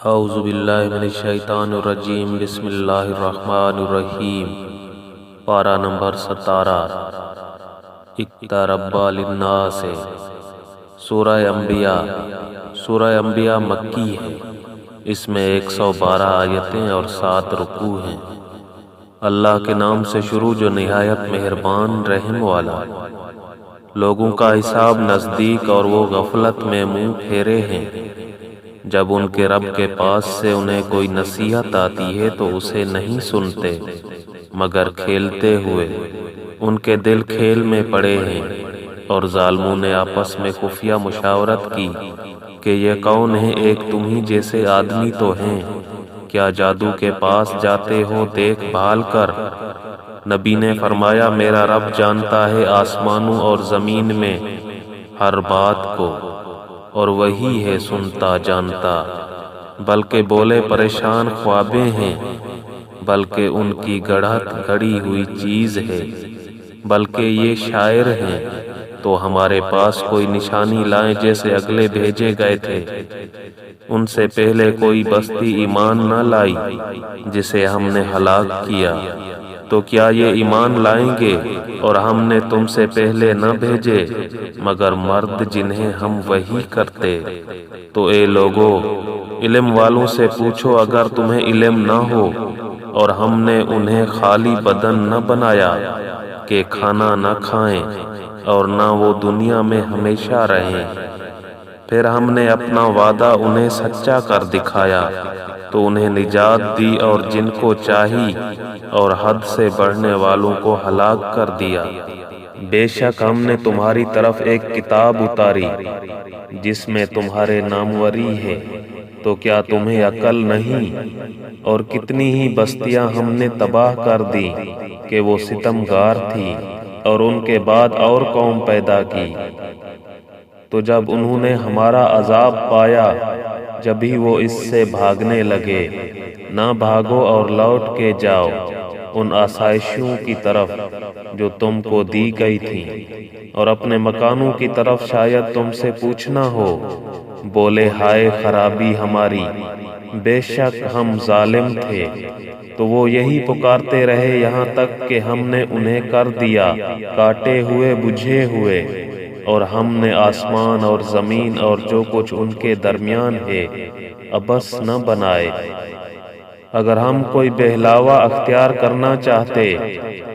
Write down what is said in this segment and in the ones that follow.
اعوذ باللہ من الشیطان الرجیم، بسم اللہ الرحمن الرحیم۔ پارہ نمبر 17، اقترب للناس۔ سورہ انبیاء۔ سورہ انبیاء مکی ہے۔ اس میں 112 آیتیں اور 7 رکوع ہیں۔ اللہ کے نام سے شروع جو نہایت مہربان رحم والا۔ لوگوں کا حساب نزدیک اور وہ غفلت میں منہ پھیرے ہیں۔ جب ان کے رب کے پاس سے انہیں کوئی نصیحت آتی ہے تو اسے نہیں سنتے مگر کھیلتے ہوئے۔ ان کے دل کھیل میں پڑے ہیں۔ اور ظالموں نے آپس میں خفیہ مشاورت کی کہ یہ کون ہے، ایک تم ہی جیسے آدمی تو ہیں، کیا جادو کے پاس جاتے ہو دیکھ بھال کر؟ نبی نے فرمایا، میرا رب جانتا ہے آسمانوں اور زمین میں ہر بات کو، اور وہی ہے سنتا جانتا۔ بلکہ بولے پریشان خوابیں ہیں، بلکہ ان کی گڑھی ہوئی چیز ہے، بلکہ یہ شاعر ہیں، تو ہمارے پاس کوئی نشانی لائیں جیسے اگلے بھیجے گئے تھے۔ ان سے پہلے کوئی بستی ایمان نہ لائی جسے ہم نے ہلاک کیا، تو کیا یہ ایمان لائیں گے؟ اور ہم نے تم سے پہلے نہ بھیجے مگر مرد جنہیں ہم وحی کرتے۔ تو اے لوگو، علم والوں سے پوچھو اگر تمہیں علم نہ ہو۔ اور ہم نے انہیں خالی بدن نہ بنایا کہ کھانا نہ کھائیں اور نہ وہ دنیا میں ہمیشہ رہیں۔ پھر ہم نے اپنا وعدہ انہیں سچا کر دکھایا تو انہیں نجات دی، اور جن کو چاہی اور حد سے بڑھنے والوں کو ہلاک کر دیا۔ بے شک ہم نے تمہاری طرف ایک کتاب اتاری جس میں تمہارے ناموری ہے، تو کیا تمہیں عقل نہیں؟ اور کتنی ہی بستیاں ہم نے تباہ کر دی کہ وہ ستمگار تھی، اور ان کے بعد اور قوم پیدا کی۔ تو جب انہوں نے ہمارا عذاب پایا، جبھی وہ اس سے بھاگنے لگے۔ نہ بھاگو اور لوٹ کے جاؤ ان آسائشوں کی طرف جو تم کو دی گئی تھی، اور اپنے مکانوں کی طرف شاید تم سے پوچھنا ہو۔ بولے ہائے خرابی ہماری، بے شک ہم ظالم تھے۔ تو وہ یہی پکارتے رہے یہاں تک کہ ہم نے انہیں کر دیا کاٹے ہوئے بجھے ہوئے، اور ہم نے آسمان اور زمین اور جو کچھ ان کے درمیان ہے عبث نہ بنائے۔ اگر ہم کوئی بہلاوا اختیار کرنا چاہتے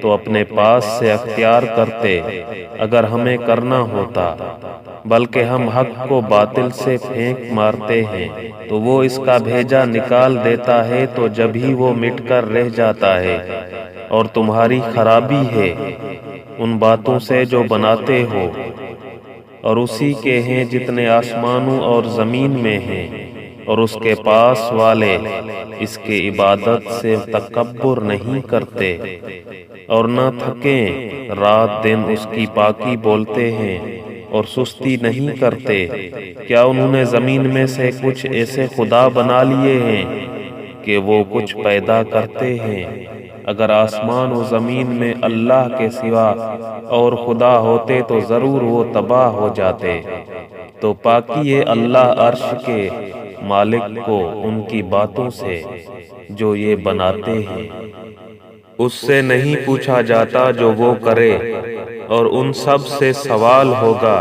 تو اپنے پاس سے اختیار کرتے اگر ہمیں کرنا ہوتا، بلکہ ہم حق کو باطل سے پھینک مارتے ہیں تو وہ اس کا بھیجا نکال دیتا ہے، تو جب ہی وہ مٹ کر رہ جاتا ہے۔ اور تمہاری خرابی ہے ان باتوں سے جو بناتے ہو، اور اسی کے ہیں جتنے آسمانوں اور زمین میں ہیں، اور اس کے پاس والے اس کے عبادت سے تکبر نہیں کرتے، اور نہ تھکیں، رات دن اس کی پاکی بولتے ہیں اور سستی نہیں کرتے۔ کیا انہوں نے زمین میں سے کچھ ایسے خدا بنا لیے ہیں کہ وہ کچھ پیدا کرتے ہیں؟ اگر آسمان و زمین میں اللہ کے سوا اور خدا ہوتے تو ضرور وہ تباہ ہو جاتے۔ تو پاکی ہے اللہ عرش کے مالک کو ان کی باتوں سے جو یہ بناتے ہیں۔ اس سے نہیں پوچھا جاتا جو وہ کرے، اور ان سب سے سوال ہوگا،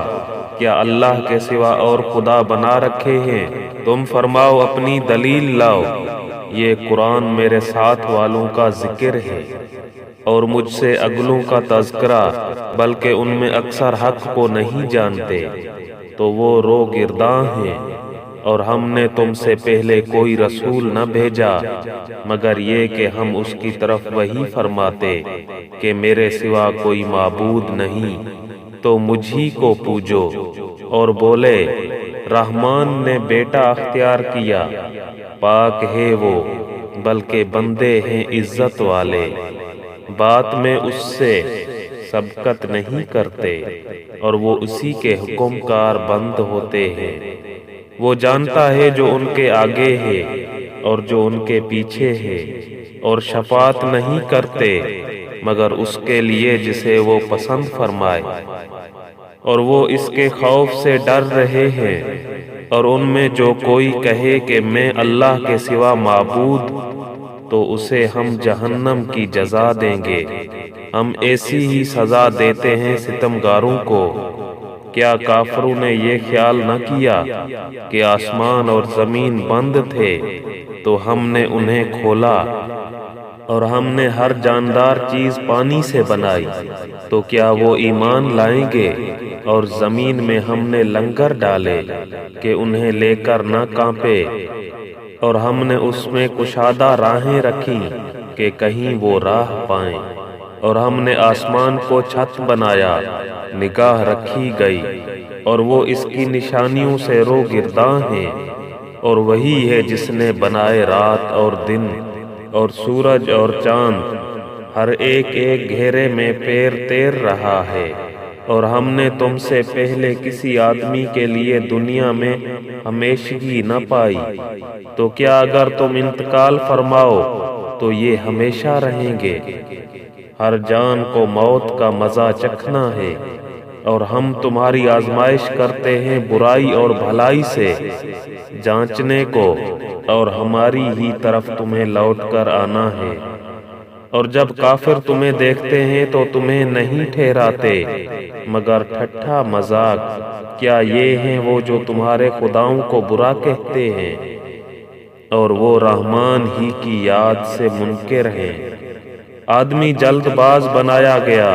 کیا اللہ کے سوا اور خدا بنا رکھے ہیں؟ تم فرماؤ اپنی دلیل لاؤ۔ یہ قرآن میرے ساتھ والوں کا ذکر ہے اور مجھ سے اگلوں کا تذکرہ، بلکہ ان میں اکثر حق کو نہیں جانتے، تو وہ رو گرداں ہیں۔ اور ہم نے تم سے پہلے کوئی رسول نہ بھیجا مگر یہ کہ ہم اس کی طرف وحی فرماتے کہ میرے سوا کوئی معبود نہیں، تو مجھی کو پوجو۔ اور بولے، رحمان نے بیٹا اختیار کیا، پاک ہے وہ، بلکہ بندے ہیں عزت والے، بات میں اس سے سبقت نہیں کرتے، اور وہ اسی کے حکم کار بند ہوتے ہیں۔ وہ جانتا ہے جو ان کے آگے ہے اور جو ان کے پیچھے ہے، اور شفاعت نہیں کرتے مگر اس کے لیے جسے وہ پسند فرمائے۔ اور وہ اس کے خوف سے ڈر رہے ہیں، اور ان میں جو کوئی کہے کہ میں اللہ کے سوا معبود، تو اسے ہم جہنم کی جزا دیں گے۔ ہم ایسی ہی سزا دیتے ہیں ستمگاروں کو۔ کیا کافروں نے یہ خیال نہ کیا کہ آسمان اور زمین بند تھے تو ہم نے انہیں کھولا، اور ہم نے ہر جاندار چیز پانی سے بنائی، تو کیا وہ ایمان لائیں گے؟ اور زمین میں ہم نے لنگر ڈالے کہ انہیں لے کر نہ کانپے، اور ہم نے اس میں کشادہ راہیں رکھیں کہ کہیں وہ راہ پائیں، اور ہم نے آسمان کو چھت بنایا، نگاہ رکھی گئی، اور وہ اس کی نشانیوں سے روگرداں ہیں۔ اور وہی ہے جس نے بنائے رات اور دن اور سورج اور چاند، ہر ایک ایک گھیرے میں پیر تیر رہا ہے۔ اور ہم نے تم سے پہلے کسی آدمی کے لیے دنیا میں ہمیشگی نہ پائی، تو کیا اگر تم انتقال فرماؤ تو یہ ہمیشہ رہیں گے؟ ہر جان کو موت کا مزہ چکھنا ہے، اور ہم تمہاری آزمائش کرتے ہیں برائی اور بھلائی سے جانچنے کو، اور ہماری ہی طرف تمہیں لوٹ کر آنا ہے۔ اور جب کافر تمہیں دیکھتے ہیں تو تمہیں نہیں ٹھہراتے مگر ٹھٹھا مذاق۔ کیا یہ ہیں وہ جو تمہارے خداؤں کو برا کہتے ہیں، اور وہ رحمان ہی کی یاد سے منکر ہیں؟ آدمی جلد باز بنایا گیا،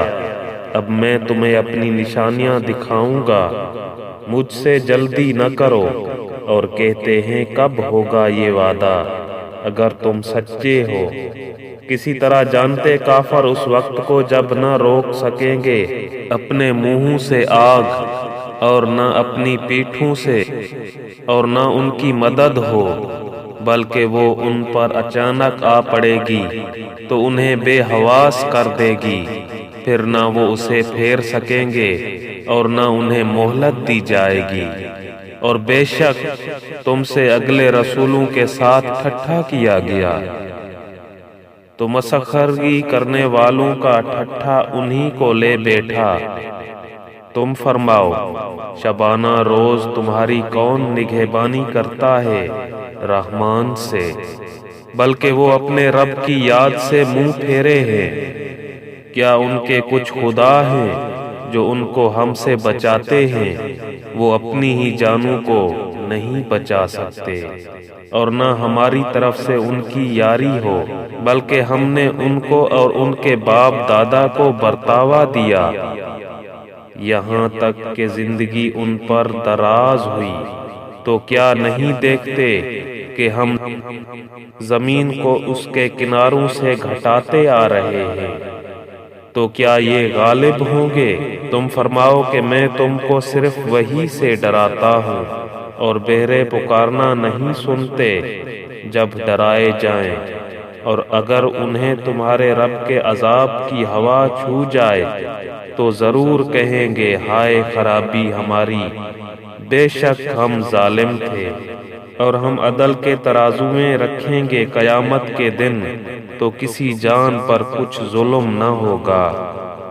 اب میں تمہیں اپنی نشانیاں دکھاؤں گا، مجھ سے جلدی نہ کرو۔ اور کہتے ہیں کب ہوگا یہ وعدہ، اگر تم سچے ہو۔ کسی طرح جانتے کافر اس وقت کو جب نہ روک سکیں گے اپنے منہوں سے آگ، اور نہ اپنی پیٹھوں سے، اور نہ ان کی مدد ہو، بلکہ وہ ان پر اچانک آ پڑے گی تو انہیں بے حواس کر دے گی، پھر نہ وہ اسے پھیر سکیں گے اور نہ انہیں مہلت دی جائے گی۔ اور بے شک تم سے اگلے رسولوں کے ساتھ ٹھٹھا کیا گیا، تو مسخرگی کرنے والوں کا ٹھٹھا انہی کو لے بیٹھا۔ تم فرماؤ شبانہ روز تمہاری کون نگہبانی کرتا ہے رحمان سے؟ بلکہ وہ اپنے رب کی یاد سے منہ پھیرے ہیں۔ کیا ان کے کچھ خدا ہیں جو ان کو ہم سے بچاتے ہیں؟ وہ اپنی ہی جانوں کو نہیں بچا سکتے، اور نہ ہماری طرف سے ان کی یاری ہو، بلکہ ہم نے ان کو اور ان کے باپ دادا کو برتاوا دیا، یہاں تک کہ زندگی ان پر دراز ہوئی۔ تو کیا نہیں دیکھتے کہ ہم زمین کو اس کے کناروں سے گھٹاتے آ رہے ہیں؟ تو کیا یہ غالب ہوں گے؟ تم فرماؤ کہ میں تم کو صرف وحی سے ڈراتا ہوں، اور بہرے پکارنا نہیں سنتے جب ڈرائے جائیں۔ اور اگر انہیں تمہارے رب کے عذاب کی ہوا چھو جائے تو ضرور کہیں گے ہائے خرابی ہماری، بے شک ہم ظالم تھے۔ اور ہم عدل کے ترازو میں رکھیں گے قیامت کے دن، تو کسی جان پر کچھ ظلم نہ ہوگا۔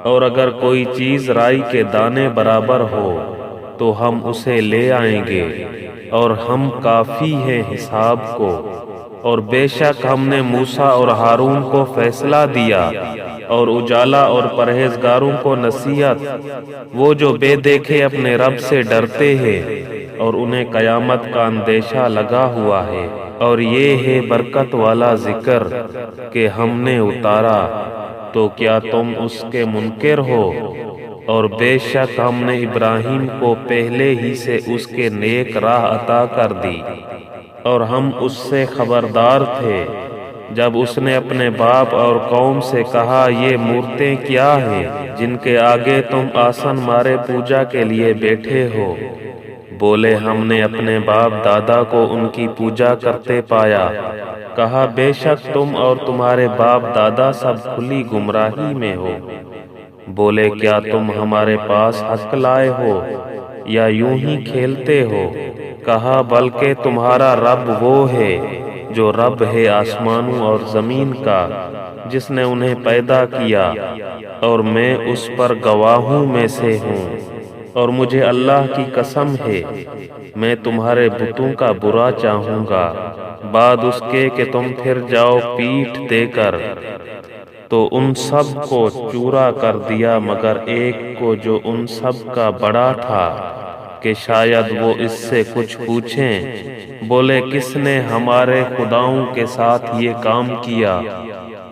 اور اگر کوئی چیز رائی کے دانے برابر ہو تو ہم اسے لے آئیں گے، اور ہم کافی ہیں حساب کو۔ اور بے شک ہم نے موسیٰ اور ہارون کو فیصلہ دیا، اور اجالا اور پرہیزگاروں کو نصیحت، وہ جو بے دیکھے اپنے رب سے ڈرتے ہیں اور انہیں قیامت کا اندیشہ لگا ہوا ہے۔ اور یہ ہے برکت والا ذکر کہ ہم نے اتارا، تو کیا تم اس کے منکر ہو؟ اور بے شک ہم نے ابراہیم کو پہلے ہی سے اس کے نیک راہ عطا کر دی، اور ہم اس سے خبردار تھے جب اس نے اپنے باپ اور قوم سے کہا یہ مورتیں کیا ہیں جن کے آگے تم آسن مارے پوجا کے لیے بیٹھے ہو؟ بولے ہم نے اپنے باپ دادا کو ان کی پوجا کرتے پایا۔ کہا بے شک تم اور تمہارے باپ دادا سب کھلی گمراہی میں ہو۔ بولے کیا تم ہمارے پاس حق لائے ہو یا یوں ہی کھیلتے ہو؟ کہا بلکہ تمہارا رب وہ ہے جو رب ہے آسمانوں اور زمین کا، جس نے انہیں پیدا کیا، اور میں اس پر گواہوں میں سے ہوں۔ اور مجھے اللہ کی قسم ہے میں تمہارے بتوں کا برا چاہوں گا بعد اس کے کہ تم پھر جاؤ پیٹھ دے کر۔ تو ان سب کو چورا کر دیا مگر ایک کو جو ان سب کا بڑا تھا کہ شاید وہ اس سے کچھ پوچھیں۔ بولے کس نے ہمارے خداؤں کے ساتھ یہ کام کیا؟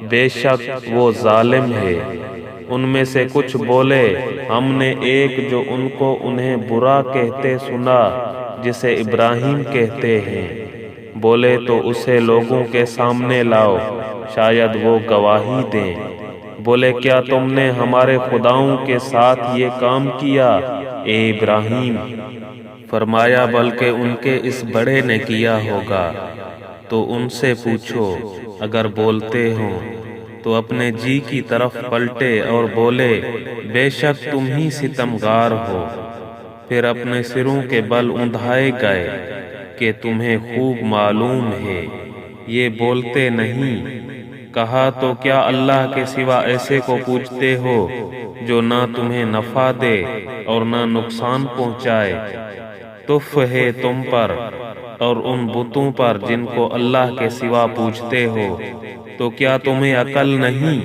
بے شک وہ ظالم ہے۔ ان میں سے کچھ بولے ہم نے ایک جو ان کو انہیں برا کہتے سنا جسے ابراہیم کہتے ہیں۔ بولے تو اسے لوگوں کے سامنے لاؤ شاید وہ گواہی دیں۔ بولے کیا تم نے ہمارے خداؤں کے ساتھ یہ کام کیا اے ابراہیم؟ فرمایا بلکہ ان کے اس بڑے نے کیا ہوگا۔ تو ان سے پوچھو اگر بولتے ہوں تو اپنے جی کی طرف پلٹے اور بولے بے شک تم ہی ستمگار ہو۔ پھر اپنے سروں کے بل اندھائے گئے کہ تمہیں خوب معلوم ہے یہ بولتے نہیں۔ کہا تو کیا اللہ کے سوا ایسے کو پوچھتے ہو جو نہ تمہیں نفع دے اور نہ نقصان پہنچائے؟ تف ہے تم پر اور ان بتوں پر جن کو اللہ کے سوا پوچھتے ہو۔ تو کیا تمہیں عقل نہیں؟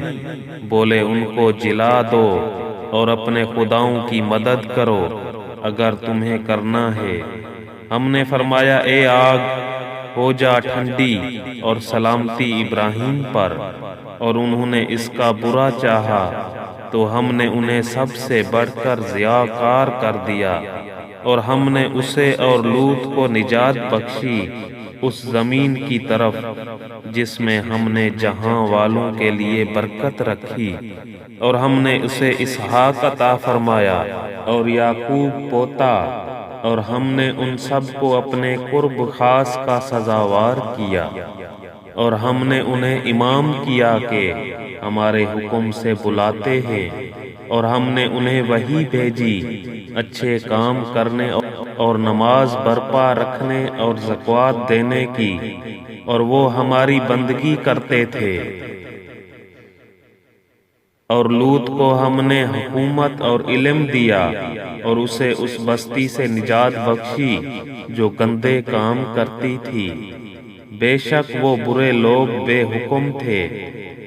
بولے ان کو جلا دو اور اپنے خداؤں کی مدد کرو اگر تمہیں کرنا ہے۔ ہم نے فرمایا اے آگ ہو جا ٹھنڈی اور سلامتی ابراہیم پر، اور انہوں نے اس کا برا چاہا تو ہم نے انہیں سب سے بڑھ کر ضیاءکار کر دیا۔ اور ہم نے اسے اور لوط کو نجات بخشی اس زمین کی طرف جس میں ہم نے جہاں والوں کے لیے برکت رکھی، اور ہم نے اسے اسحاق عطا فرمایا اور یعقوب پوتا، اور ہم نے ان سب کو اپنے قرب خاص کا سزاوار کیا، اور ہم نے انہیں امام کیا کہ ہمارے حکم سے بلاتے ہیں، اور ہم نے انہیں وحی بھیجی اچھے کام کرنے اور نماز برپا رکھنے اور زکوٰۃ دینے کی، اور وہ ہماری بندگی کرتے تھے۔ اور لوط کو ہم نے حکومت اور علم دیا اور اسے اس بستی سے نجات بخشی جو گندے کام کرتی تھی۔ بے شک وہ برے لوگ بے حکم تھے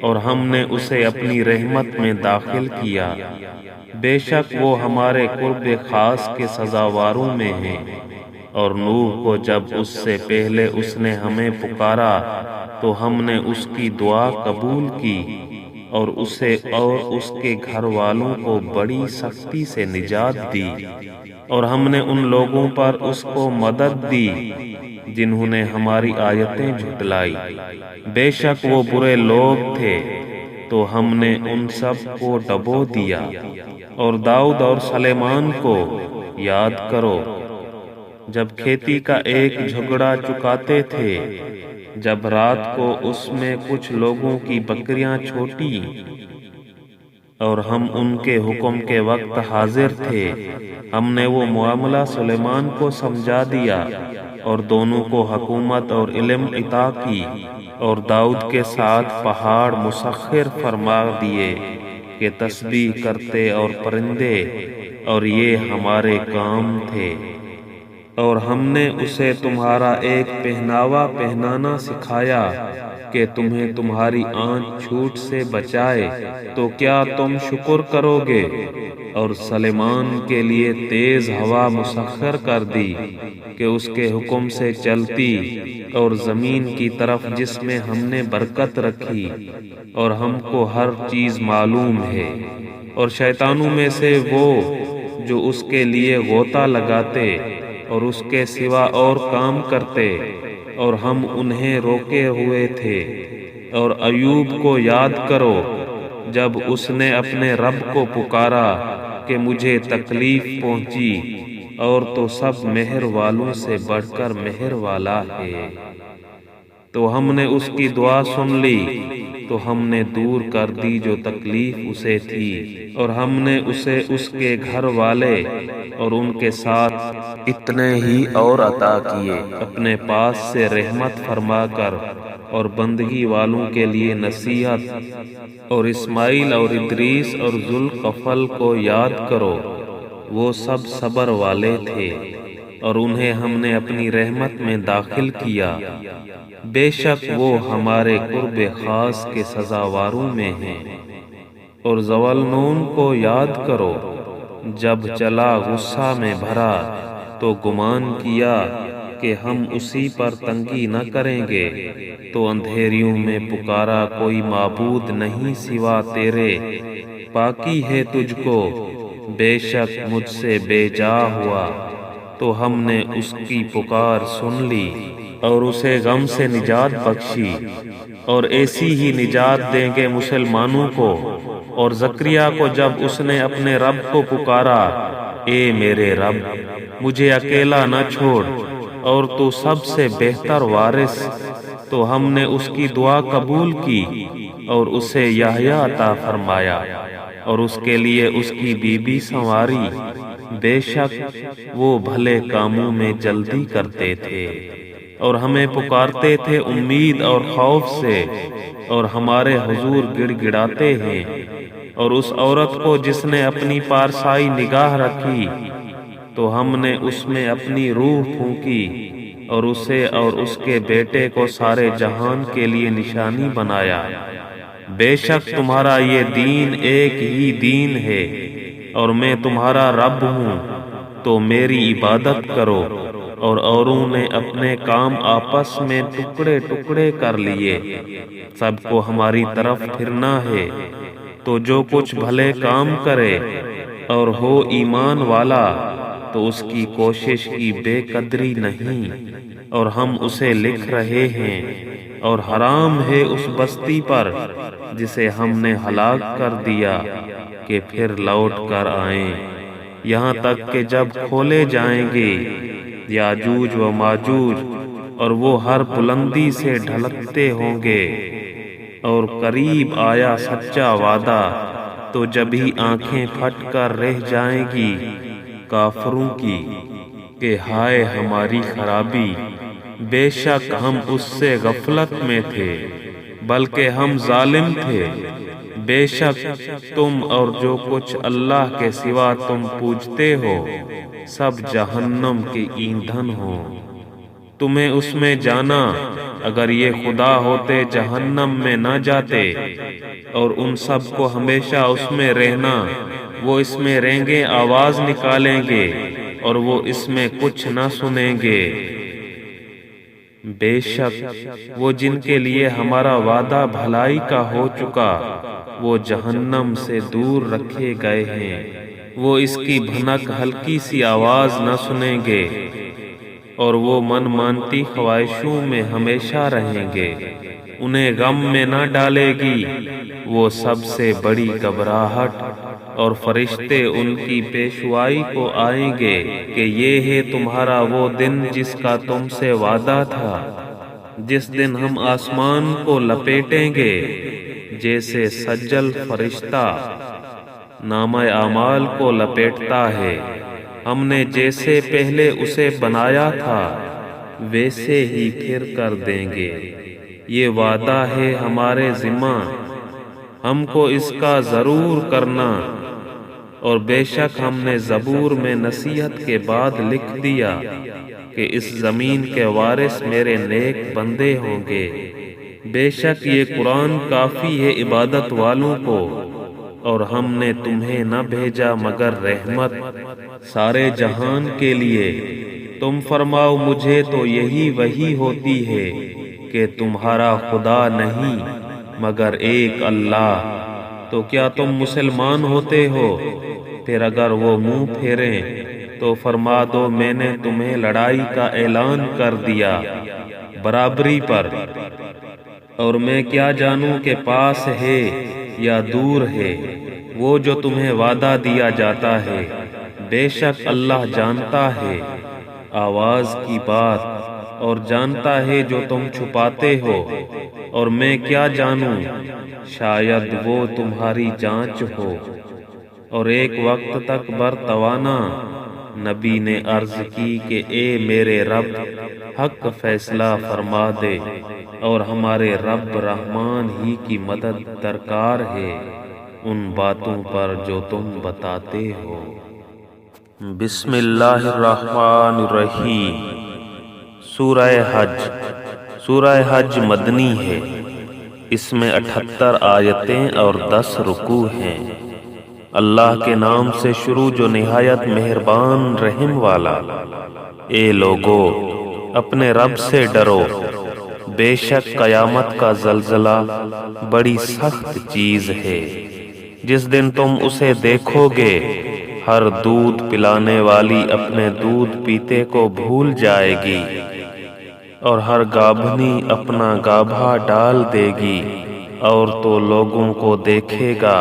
اور ہم نے اسے اپنی رحمت میں داخل کیا۔ بے شک وہ ہمارے قرب خاص کے سزاواروں میں ہیں۔ اور نوح کو جب اس سے پہلے اس نے ہمیں پکارا تو ہم نے اس کی دعا قبول کی اور اسے اور اس کے گھر والوں کو بڑی سختی سے نجات دی، اور ہم نے ان لوگوں پر اس کو مدد دی جنہوں نے ہماری آیتیں جھٹلائی۔ بے شک وہ برے لوگ تھے تو ہم نے ان سب کو ڈبو دیا۔ اور داؤد اور سلیمان کو یاد کرو جب کھیتی کا ایک جھگڑا چکاتے تھے، جب رات کو اس میں کچھ لوگوں کی بکریاں چھوٹی اور ہم ان کے حکم کے وقت حاضر تھے۔ ہم نے وہ معاملہ سلیمان کو سمجھا دیا اور دونوں کو حکومت اور علم عطا کی، اور داؤد کے ساتھ پہاڑ مسخر فرما دیے کہ تسبیح کرتے اور پرندے، اور یہ ہمارے کام تھے۔ اور ہم نے اسے تمہارا ایک پہناوا پہنانا سکھایا کہ تمہیں تمہاری آنکھ جھوٹ سے بچائے، تو کیا تم شکر کرو گے؟ اور سلیمان کے لیے تیز ہوا مسخر کر دی کہ اس کے حکم سے چلتی، اور زمین کی طرف جس میں ہم نے برکت رکھی، اور ہم کو ہر چیز معلوم ہے۔ اور شیطانوں میں سے وہ جو اس کے لیے غوطہ لگاتے اور اس کے سوا اور کام کرتے، اور ہم انہیں روکے ہوئے تھے۔ اور ایوب کو یاد کرو جب اس نے اپنے رب کو پکارا کہ مجھے تکلیف پہنچی، اور تو سب مہر والوں سے بڑھ کر مہر والا ہے۔ تو ہم نے اس کی دعا سن لی تو ہم نے دور کر دی جو تکلیف اسے تھی، اور ہم نے اسے اس کے گھر والے اور ان کے ساتھ اتنے ہی اور عطا کیے اپنے پاس سے رحمت فرما کر، اور بندگی والوں کے لیے نصیحت۔ اور اسماعیل اور ادریس اور ذوالقفل کو یاد کرو، وہ سب صبر والے تھے اور انہیں ہم نے اپنی رحمت میں داخل کیا۔ بے شک وہ ہمارے قرب خاص کے سزاواروں میں ہیں۔ اور ذوالنون کو یاد کرو جب چلا غصہ میں بھرا تو گمان کیا کہ ہم اسی پر تنگی نہ کریں گے، تو اندھیریوں میں پکارا کوئی معبود نہیں سوا تیرے، پاکی ہے تجھ کو، بے شک مجھ سے بے جا ہوا۔ تو ہم نے اس کی پکار سن لی اور اسے غم سے نجات بخشی، اور ایسی ہی نجات دیں گے مسلمانوں کو۔ اور زکریا کو جب اس نے اپنے رب کو پکارا، اے میرے رب مجھے اکیلا نہ چھوڑ، اور تو سب سے بہتر وارث، تو ہم نے اس کی دعا قبول کی اور اسے یحییٰ عطا فرمایا، اور اس کے لیے اس کی بیوی سنواری۔ بے شک وہ بھلے کاموں میں جلدی کرتے تھے اور ہمیں پکارتے تھے امید اور خوف سے، اور ہمارے حضور گڑ گڑاتے ہیں۔ اور اس عورت کو جس نے اپنی پارسائی نگاہ رکھی تو ہم نے اس میں اپنی روح پھونکی، اور اسے اور اس کے بیٹے کو سارے جہان کے لیے نشانی بنایا۔ بے شک تمہارا یہ دین ایک ہی دین ہے، اور میں تمہارا رب ہوں، تو میری عبادت کرو۔ اور اوروں نے اپنے کام آپس میں ٹکڑے ٹکڑے کر لیے، سب کو ہماری طرف پھرنا ہے۔ تو جو کچھ بھلے کام کرے اور ہو ایمان والا تو اس کی کوشش کی بے قدری نہیں، اور ہم اسے لکھ رہے ہیں۔ اور حرام ہے اس بستی پر جسے ہم نے ہلاک کر دیا کہ پھر لوٹ کر آئیں، یہاں تک کہ جب کھولے جائیں گے یاجوج و ماجوج، اور وہ ہر بلندی سے ڈھلکتے ہوں گے۔ اور قریب آیا سچا وعدہ، تو جب ہی آنکھیں پھٹ کر رہ جائیں گی کافروں کی کہ ہائے ہماری خرابی، بے شک ہم اس سے غفلت میں تھے، بلکہ ہم ظالم تھے۔ بے شک تم اور جو کچھ اللہ کے سوا تم پوجتے ہو سب جہنم کے ایندھن ہو۔ تمہیں اس میں جانا، اگر یہ خدا ہوتے جہنم میں نہ جاتے، اور ان سب کو ہمیشہ اس میں رہنا۔ وہ اس میں رینگیں آواز نکالیں گے اور وہ اس میں کچھ نہ سنیں گے۔ بے شک وہ جن کے لیے ہمارا وعدہ بھلائی کا ہو چکا، وہ جہنم سے دور رکھے گئے ہیں، وہ اس کی بھنک ہلکی سی آواز نہ سنیں گے، اور وہ من مانتی خواہشوں میں ہمیشہ رہیں گے، انہیں غم میں نہ ڈالے گی وہ سب سے بڑی گھبراہٹ۔ اور فرشتے ان کی پیشوائی کو آئیں گے کہ یہ ہے تمہارا وہ دن جس کا تم سے وعدہ تھا، جس دن ہم آسمان کو لپیٹیں گے جیسے سجل فرشتہ نامہ اعمال کو لپیٹتا ہے۔ ہم نے جیسے پہلے اسے بنایا تھا ویسے ہی پھر کر دیں گے، یہ وعدہ ہے ہمارے ذمہ، ہم کو اس کا ضرور کرنا۔ اور بے شک ہم نے زبور میں نصیحت کے بعد لکھ دیا کہ اس زمین کے وارث میرے نیک بندے ہوں گے۔ بے شک یہ قرآن کافی ہے عبادت والوں کو، اور ہم نے تمہیں نہ بھیجا مگر رحمت سارے جہان کے لیے۔ تم فرماؤ مجھے تو یہی وحی ہوتی ہے کہ تمہارا خدا نہیں مگر ایک اللہ، تو کیا تم مسلمان ہوتے ہو؟ پھر اگر وہ منہ پھیریں تو فرما دو میں نے تمہیں لڑائی کا اعلان کر دیا برابری پر، اور میں کیا جانوں کہ پاس ہے یا دور ہے وہ جو تمہیں وعدہ دیا جاتا ہے۔ بے شک اللہ جانتا ہے آواز کی بات اور جانتا ہے جو تم چھپاتے ہو، اور میں کیا جانوں شاید وہ تمہاری جانچ ہو۔ اور ایک وقت تک برتوانا نبی نے عرض کی کہ اے میرے رب حق فیصلہ فرما دے، اور ہمارے رب رحمان ہی کی مدد درکار ہے ان باتوں پر جو تم بتاتے ہو۔ بسم اللہ الرحمن الرحیم۔ سورہ حج۔ سورہ حج مدنی ہے، اس میں 78 آیتیں اور 10 رکوع ہیں۔ اللہ کے نام سے شروع جو نہایت مہربان رحم والا۔ اے لوگو، اپنے رب سے ڈرو، بے شک قیامت کا زلزلہ بڑی سخت چیز ہے۔ جس دن تم اسے دیکھو گے، ہر دودھ پلانے والی اپنے دودھ پیتے کو بھول جائے گی، اور ہر گابھنی اپنا گابھا ڈال دے گی، اور تو لوگوں کو دیکھے گا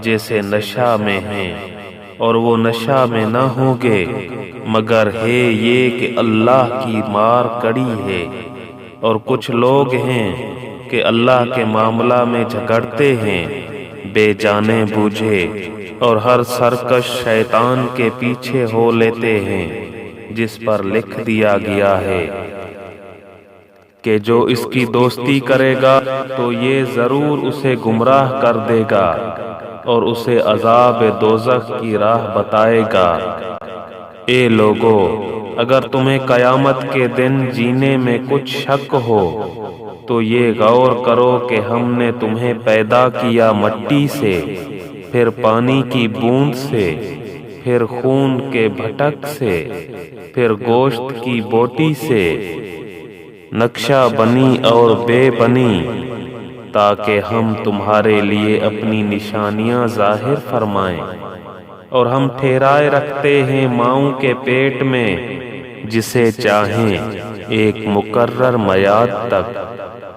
جیسے نشہ میں ہیں، اور وہ نشہ میں نہ ہوں گے، مگر ہے یہ کہ اللہ کی مار کڑی ہے۔ اور کچھ لوگ ہیں کہ اللہ کے معاملہ میں جھگڑتے ہیں، بے جانے بوجھے، اور ہر سرکش شیطان کے پیچھے ہو لیتے ہیں، جس پر لکھ دیا گیا ہے کہ جو اس کی دوستی کرے گا تو یہ ضرور اسے گمراہ کر دے گا، اور اسے عذاب دوزخ کی راہ بتائے گا۔ اے لوگو، اگر تمہیں قیامت کے دن جینے میں کچھ شک ہو تو یہ غور کرو کہ ہم نے تمہیں پیدا کیا مٹی سے، پھر پانی کی بوند سے، پھر خون کے بھٹک سے، پھر گوشت کی بوٹی سے، نقشہ بنی اور بے بنی، تاکہ ہم تمہارے لیے اپنی نشانیاں ظاہر فرمائیں۔ اور ہم ٹھہرائے رکھتے ہیں ماؤں کے پیٹ میں جسے چاہیں ایک مقرر میعاد تک،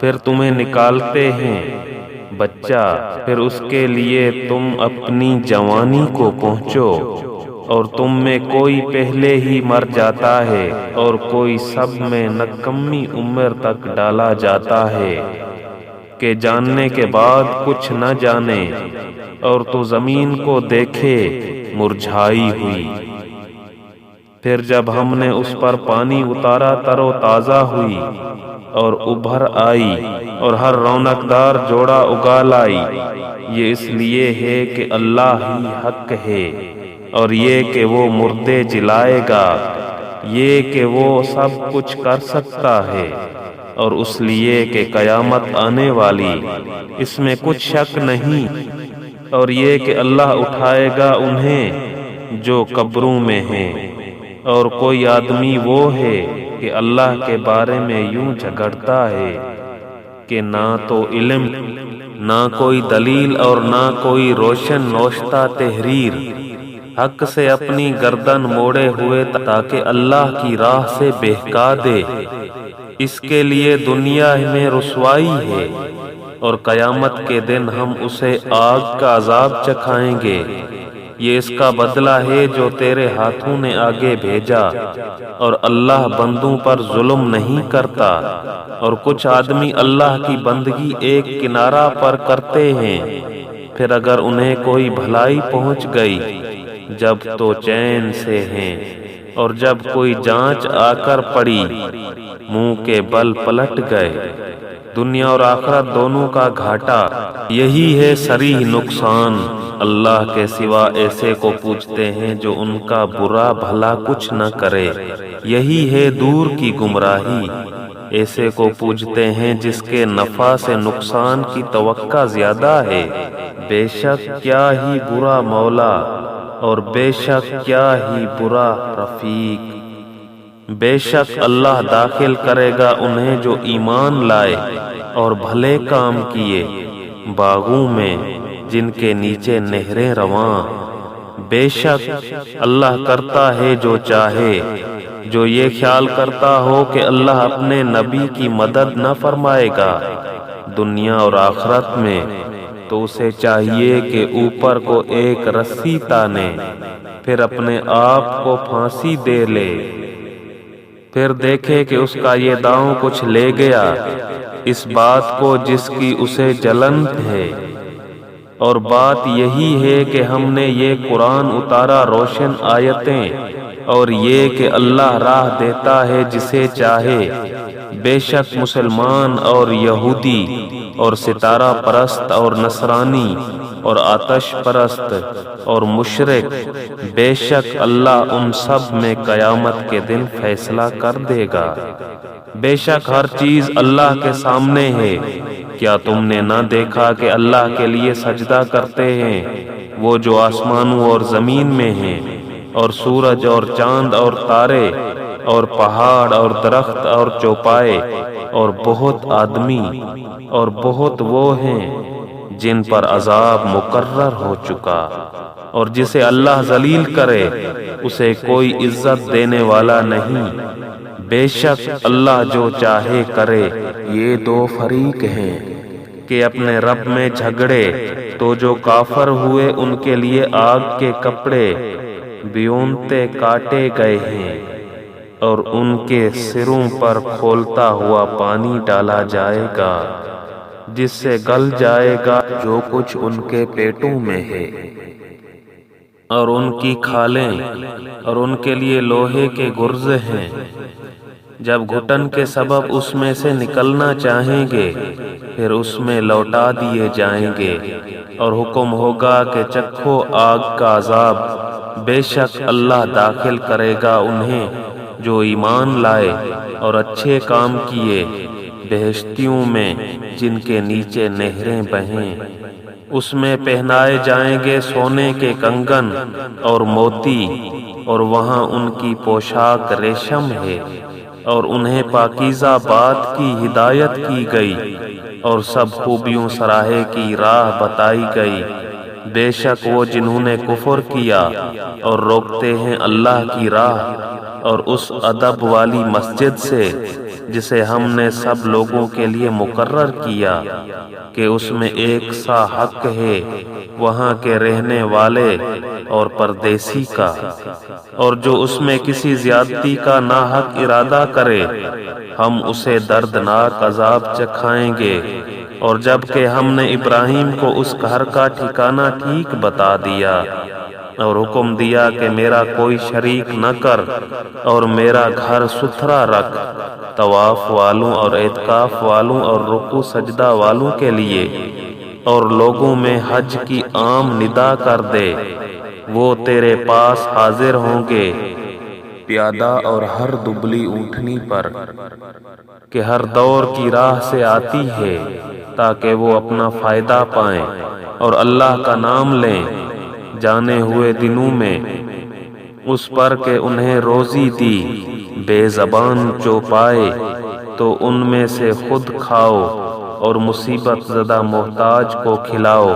پھر تمہیں نکالتے ہیں بچہ، پھر اس کے لیے تم اپنی جوانی کو پہنچو، اور تم میں کوئی پہلے ہی مر جاتا ہے، اور کوئی سب میں نکمی عمر تک ڈالا جاتا ہے کہ جاننے کے بعد کچھ نہ جانے، اور تو زمین کو دیکھے مرجھائی ہوئی، پھر جب ہم نے اس پر پانی اتارا تر و تازہ ہوئی اور ابھر آئی، اور ہر رونقدار جوڑا اگا لائی۔ یہ اس لیے ہے کہ اللہ ہی حق ہے، اور یہ کہ وہ مردے جلائے گا، یہ کہ وہ سب کچھ کر سکتا ہے، اور اس لیے کہ قیامت آنے والی، اس میں کچھ شک نہیں، اور یہ کہ اللہ اٹھائے گا انہیں جو قبروں میں ہیں۔ اور کوئی آدمی وہ ہے کہ اللہ کے بارے میں یوں جھگڑتا ہے کہ نہ تو علم، نہ کوئی دلیل، اور نہ کوئی روشن نوشتہ تحریر، حق سے اپنی گردن موڑے ہوئے تاکہ اللہ کی راہ سے بہکا دے۔ اس کے لیے دنیا میں رسوائی ہے، اور قیامت کے دن ہم اسے آگ کا عذاب چکھائیں گے۔ یہ اس کا بدلہ ہے جو تیرے ہاتھوں نے آگے بھیجا، اور اللہ بندوں پر ظلم نہیں کرتا۔ اور کچھ آدمی اللہ کی بندگی ایک کنارہ پر کرتے ہیں، پھر اگر انہیں کوئی بھلائی پہنچ گئی جب تو چین سے ہیں، اور جب کوئی جانچ آ کر پڑی منہ کے بل پلٹ گئے۔ دنیا اور آخرت دونوں کا گھاٹا یہی ہے صریح نقصان۔ اللہ کے سوا ایسے کو پوچھتے ہیں جو ان کا برا بھلا کچھ نہ کرے، یہی ہے دور کی گمراہی۔ ایسے کو پوجتے ہیں جس کے نفع سے نقصان کی توقع زیادہ ہے۔ بے شک کیا ہی برا مولا، اور بے شک کیا ہی برا رفیق۔ بے شک اللہ داخل کرے گا انہیں جو ایمان لائے اور بھلے کام کیے، باغوں میں جن کے نیچے نہریں رواں۔ بے شک اللہ کرتا ہے جو چاہے۔ جو یہ خیال کرتا ہو کہ اللہ اپنے نبی کی مدد نہ فرمائے گا دنیا اور آخرت میں، تو اسے چاہیے کہ اوپر کو ایک رسی تانے، پھر اپنے آپ کو پھانسی دے لے، پھر دیکھے کہ اس کا یہ داؤں کچھ لے گیا اس بات کو جس کی اسے جلن ہے۔ اور بات یہی ہے کہ ہم نے یہ قرآن اتارا روشن آیتیں، اور یہ کہ اللہ راہ دیتا ہے جسے چاہے۔ بے شک مسلمان اور یہودی اور ستارہ پرست اور نصرانی اور آتش پرست اور مشرک، بے شک اللہ ان سب میں قیامت کے دن فیصلہ کر دے گا۔ بے شک ہر چیز اللہ کے سامنے ہے۔ کیا تم نے نہ دیکھا کہ اللہ کے لیے سجدہ کرتے ہیں وہ جو آسمانوں اور زمین میں ہیں، اور سورج اور چاند اور تارے اور پہاڑ اور درخت اور چوپائے، اور بہت آدمی اور بہت وہ ہیں جن پر عذاب مقرر ہو چکا، اور جسے اللہ ذلیل کرے اسے کوئی عزت دینے والا نہیں۔ بے شک اللہ جو چاہے کرے۔ یہ دو فریق ہیں کہ اپنے رب میں جھگڑے، تو جو کافر ہوئے ان کے لیے آگ کے کپڑے بیونتے کاٹے گئے ہیں، اور ان کے سروں پر کھولتا ہوا پانی ڈالا جائے گا جس سے گل جائے گا جو کچھ ان کے پیٹوں میں ہے، اور ان کی کھالیں، اور ان کے لیے لوہے کے گرز ہیں۔ جب گھٹن کے سبب اس میں سے نکلنا چاہیں گے پھر اس میں لوٹا دیے جائیں گے، اور حکم ہوگا کہ چکھو آگ کا عذاب۔ بے شک اللہ داخل کرے گا انہیں جو ایمان لائے اور اچھے کام کیے بہشتیوں میں جن کے نیچے نہریں بہیں۔ اس میں پہنائے جائیں گے سونے کے کنگن اور موتی، اور وہاں ان کی پوشاک ریشم ہے، اور انہیں پاکیزہ بات کی ہدایت کی گئی اور سب خوبیوں سراہے کی راہ بتائی گئی۔ بے شک وہ جنہوں نے کفر کیا اور روکتے ہیں اللہ کی راہ اور اس ادب والی مسجد سے جسے ہم نے سب لوگوں کے لیے مقرر کیا کہ اس میں ایک سا حق ہے وہاں کے رہنے والے اور پردیسی کا، اور جو اس میں کسی زیادتی کا ناحق ارادہ کرے ہم اسے دردناک عذاب چکھائیں گے۔ اور جب کہ ہم نے ابراہیم کو اس گھر کا ٹھکانہ ٹھیک بتا دیا اور حکم دیا کہ میرا کوئی شریک نہ کر اور میرا گھر ستھرا رکھ طواف والوں اور اعتکاف والوں اور رکوع سجدہ والوں کے لیے، اور لوگوں میں حج کی عام ندا کر دے، وہ تیرے پاس حاضر ہوں گے پیادہ اور ہر دبلی اونٹنی پر کہ ہر دور کی راہ سے آتی ہے تاکہ وہ اپنا فائدہ پائیں اور اللہ کا نام لیں جانے ہوئے دنوں میں اس پر کہ انہیں روزی دی۔ بے زبان جو پائے تو ان میں سے خود کھاؤ اور مصیبت زدہ محتاج کو کھلاؤ،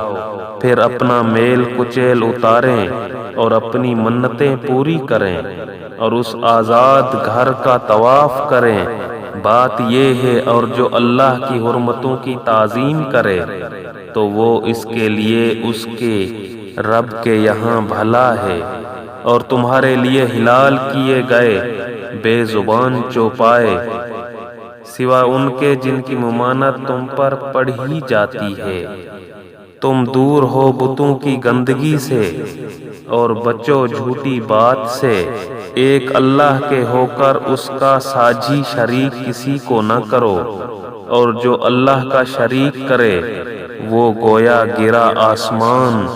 پھر اپنا میل کچیل اتاریں اور اپنی منتیں پوری کریں اور اس آزاد گھر کا طواف کریں۔ بات یہ ہے اور جو اللہ کی حرمتوں کی تعظیم کرے تو وہ اس کے لیے اس کے رب کے یہاں بھلا ہے۔ اور تمہارے لیے حلال کیے گئے بے زبان چوپائے سوا ان کے جن کی ممانت تم پر پڑھی جاتی ہے، تم دور ہو بتوں کی گندگی سے اور بچو جھوٹی بات سے۔ ایک اللہ کے ہو کر اس کا ساجی شریک کسی کو نہ کرو، اور جو اللہ کا شریک کرے وہ گویا گرا آسمان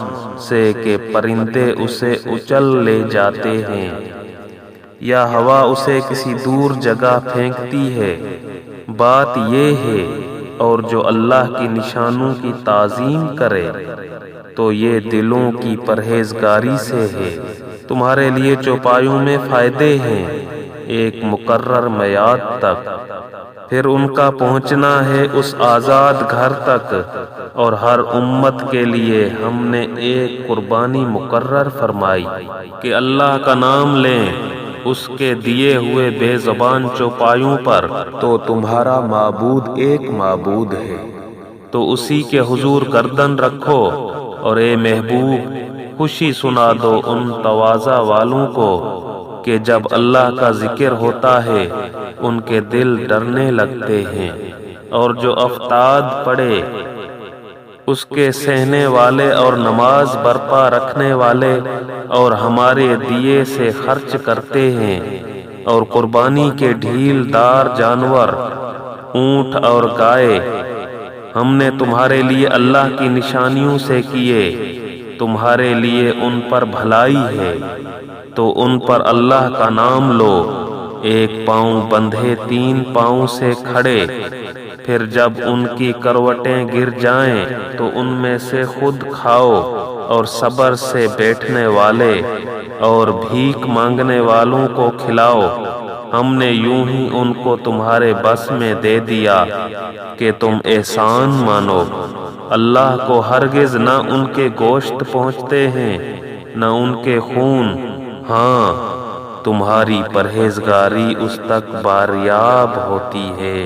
سے کہ پرندے اسے اچل لے جاتے ہیں یا ہوا اسے کسی دور جگہ پھینکتی ہے۔ بات یہ ہے اور جو اللہ کی نشانوں کی تعظیم کرے تو یہ دلوں کی پرہیزگاری سے ہے۔ تمہارے لیے چوپایوں میں فائدے ہیں ایک مقرر میعاد تک، پھر ان کا پہنچنا ہے اس آزاد گھر تک، اور ہر امت کے لیے ہم نے ایک قربانی مقرر فرمائی کہ اللہ کا نام لیں اس کے دیے ہوئے بے زبان چوپایوں پر، تو تمہارا معبود ایک معبود ہے تو اسی کے حضور گردن رکھو۔ اور اے محبوب خوشی سنا دو ان تواضع والوں کو کہ جب اللہ کا ذکر ہوتا ہے ان کے دل ڈرنے لگتے ہیں، اور جو افتاد پڑے اس کے سہنے والے اور نماز برپا رکھنے والے اور ہمارے دیے سے خرچ کرتے ہیں، اور قربانی کے ڈھیل دار جانور اونٹ اور گائے ہم نے تمہارے لیے اللہ کی نشانیوں سے کیے، تمہارے لیے ان پر بھلائی ہے، تو ان پر اللہ کا نام لو، ایک پاؤں بندھے 3 پاؤں سے کھڑے، پھر جب ان کی کروٹیں گر جائیں تو ان میں سے خود کھاؤ، اور صبر سے بیٹھنے والے اور بھیک مانگنے والوں کو کھلاؤ۔ ہم نے یوں ہی ان کو تمہارے بس میں دے دیا کہ تم احسان مانو۔ اللہ کو ہرگز نہ ان کے گوشت پہنچتے ہیں نہ ان کے خون، ہاں تمہاری پرہیزگاری اس تک باریاب ہوتی ہے۔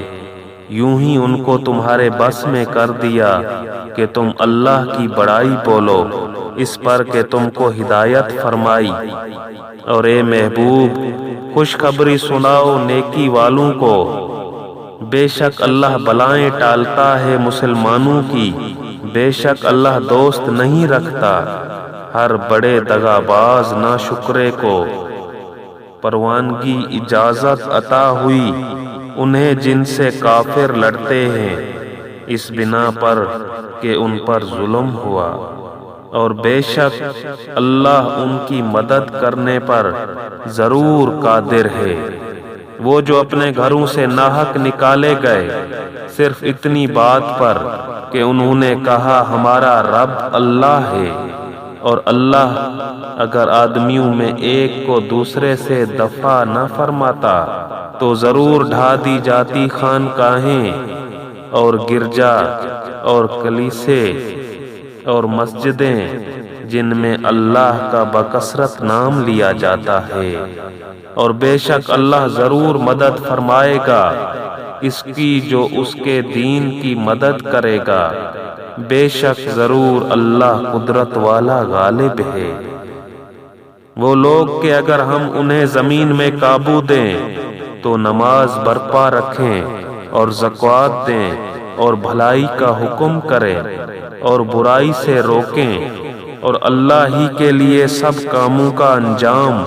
یوں ہی ان کو تمہارے بس میں کر دیا کہ تم اللہ کی بڑائی بولو، اس پر کہ تم کو ہدایت فرمائی۔ اور اے محبوب، خوشخبری سناؤ نیکی والوں کو، بے شک اللہ بلائیں ٹالتا ہے مسلمانوں کی، بے شک اللہ دوست نہیں رکھتا ہر بڑے دغاباز ناشکرے کو۔ پروانگی اجازت عطا ہوئی انہیں جن سے کافر لڑتے ہیں، اس بنا پر کہ ان پر ظلم ہوا، اور بے شک اللہ ان کی مدد کرنے پر ضرور قادر ہے۔ وہ جو اپنے گھروں سے ناحق نکالے گئے صرف اتنی بات پر کہ انہوں نے کہا ہمارا رب اللہ ہے، اور اللہ اگر آدمیوں میں ایک کو دوسرے سے دفع نہ فرماتا تو ضرور ڈھا دی جاتی خانقاہیں اور گرجا اور کلیسے اور مسجدیں جن میں اللہ کا بکثرت نام لیا جاتا ہے، اور بے شک اللہ ضرور مدد فرمائے گا اس کی جو اس کے دین کی مدد کرے گا، بے شک ضرور اللہ قدرت والا غالب ہے۔ وہ لوگ کہ اگر ہم انہیں زمین میں قابو دیں تو نماز برپا رکھیں اور زکوٰۃ دیں اور بھلائی کا حکم کریں اور برائی سے روکیں، اور اللہ ہی کے لیے سب کاموں کا انجام،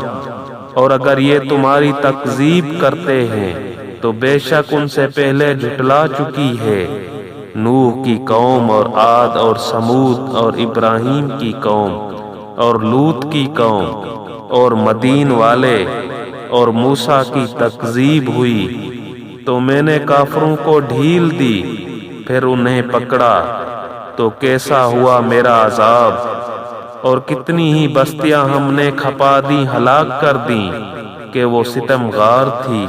اور اگر یہ تمہاری تکذیب کرتے ہیں تو بے شک ان سے پہلے جھٹلا چکی ہے نوح کی قوم اور عاد اور سمود اور ابراہیم کی قوم اور لوط کی قوم اور مدین والے اور موسیٰ کی تکذیب ہوئی، تو میں نے کافروں کو ڈھیل دی، پھر انہیں پکڑا تو کیسا ہوا میرا عذاب، اور کتنی ہی بستیاں ہم نے کھپا دی ہلاک کر دیں کہ وہ ستمگار تھی،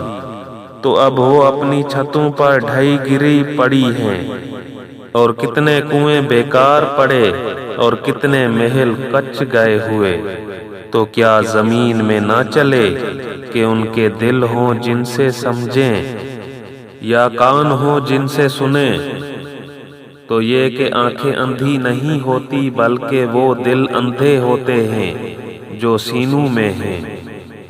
تو اب وہ اپنی چھتوں پر ڈھئی گری پڑی ہیں، اور کتنے کنویں بیکار پڑے اور کتنے محل کچ گئے ہوئے۔ تو کیا زمین میں نہ چلے کہ ان کے دل ہوں جن سے سمجھیں، یا کان ہوں جن سے سنیں؟ تو یہ کہ آنکھیں اندھی نہیں ہوتی بلکہ وہ دل اندھے ہوتے ہیں جو سینوں میں ہیں،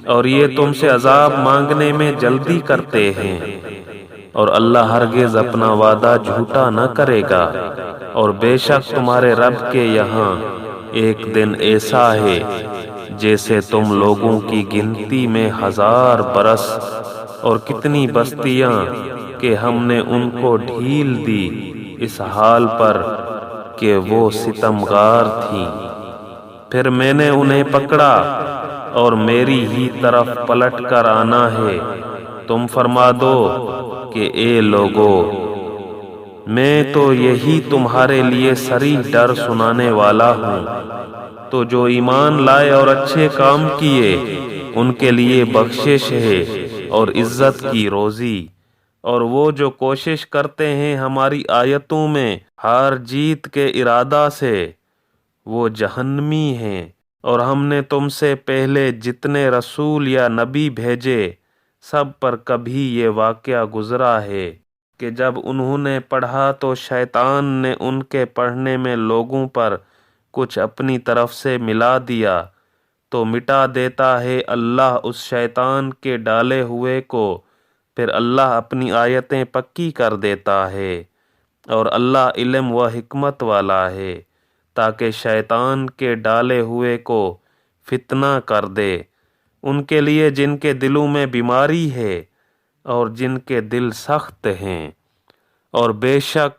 اور یہ تم سے عذاب مانگنے میں جلدی کرتے ہیں، اور اللہ ہرگز اپنا وعدہ جھوٹا نہ کرے گا، اور بے شک تمہارے رب کے یہاں ایک دن ایسا ہے جیسے تم لوگوں کی گنتی میں 1000 برس، اور کتنی بستیاں کہ ہم نے ان کو ڈھیل دی اس حال پر کہ وہ ستمگار تھیں، پھر میں نے انہیں پکڑا اور میری ہی طرف پلٹ کر آنا ہے۔ تم فرما دو کہ اے لوگو، میں تو یہی تمہارے لیے صریح ڈر سنانے والا ہوں، تو جو ایمان لائے اور اچھے کام کیے ان کے لیے بخشش ہے اور عزت کی روزی، اور وہ جو کوشش کرتے ہیں ہماری آیتوں میں ہار جیت کے ارادہ سے وہ جہنمی ہیں۔ اور ہم نے تم سے پہلے جتنے رسول یا نبی بھیجے سب پر کبھی یہ واقعہ گزرا ہے کہ جب انہوں نے پڑھا تو شیطان نے ان کے پڑھنے میں لوگوں پر کچھ اپنی طرف سے ملا دیا، تو مٹا دیتا ہے اللہ اس شیطان کے ڈالے ہوئے کو، پھر اللہ اپنی آیتیں پکی کر دیتا ہے، اور اللہ علم و حکمت والا ہے، تاکہ شیطان کے ڈالے ہوئے کو فتنہ کر دے ان کے لیے جن کے دلوں میں بیماری ہے اور جن کے دل سخت ہیں، اور بے شک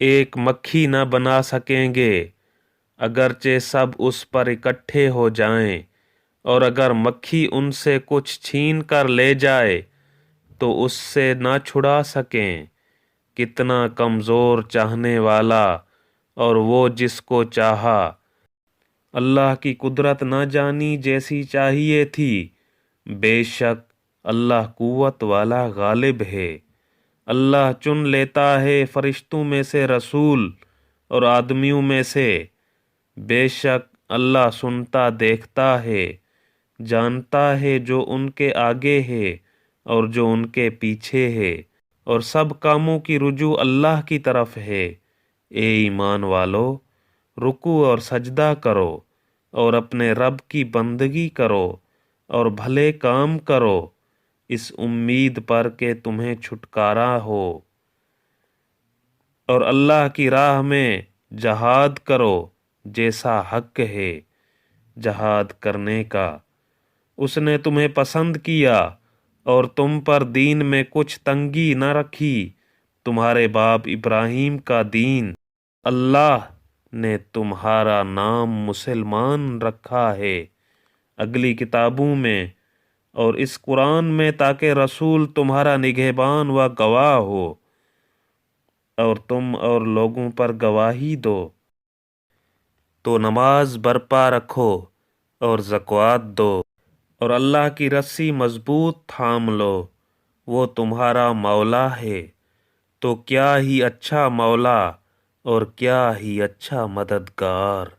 ایک مکھی نہ بنا سکیں گے اگرچہ سب اس پر اکٹھے ہو جائیں، اور اگر مکھی ان سے کچھ چھین کر لے جائے تو اس سے نہ چھڑا سکیں۔ کتنا کمزور چاہنے والا اور وہ جس کو چاہا۔ اللہ کی قدرت نہ جانی جیسی چاہیے تھی، بے شک اللہ قوت والا غالب ہے۔ اللہ چن لیتا ہے فرشتوں میں سے رسول اور آدمیوں میں سے، بے شک اللہ سنتا دیکھتا ہے، جانتا ہے جو ان کے آگے ہے اور جو ان کے پیچھے ہے، اور سب کاموں کی رجوع اللہ کی طرف ہے۔ اے ایمان والو، رکوع اور سجدہ کرو اور اپنے رب کی بندگی کرو اور بھلے کام کرو، اس امید پر کہ تمہیں چھٹکارا ہو، اور اللہ کی راہ میں جہاد کرو جیسا حق ہے جہاد کرنے کا۔ اس نے تمہیں پسند کیا اور تم پر دین میں کچھ تنگی نہ رکھی، تمہارے باپ ابراہیم کا دین۔ اللہ نے تمہارا نام مسلمان رکھا ہے اگلی کتابوں میں اور اس قرآن میں، تاکہ رسول تمہارا نگہبان و گواہ ہو اور تم اور لوگوں پر گواہی دو۔ تو نماز برپا رکھو اور زکوٰۃ دو اور اللہ کی رسی مضبوط تھام لو، وہ تمہارا مولا ہے، تو کیا ہی اچھا مولا اور کیا ہی اچھا مددگار۔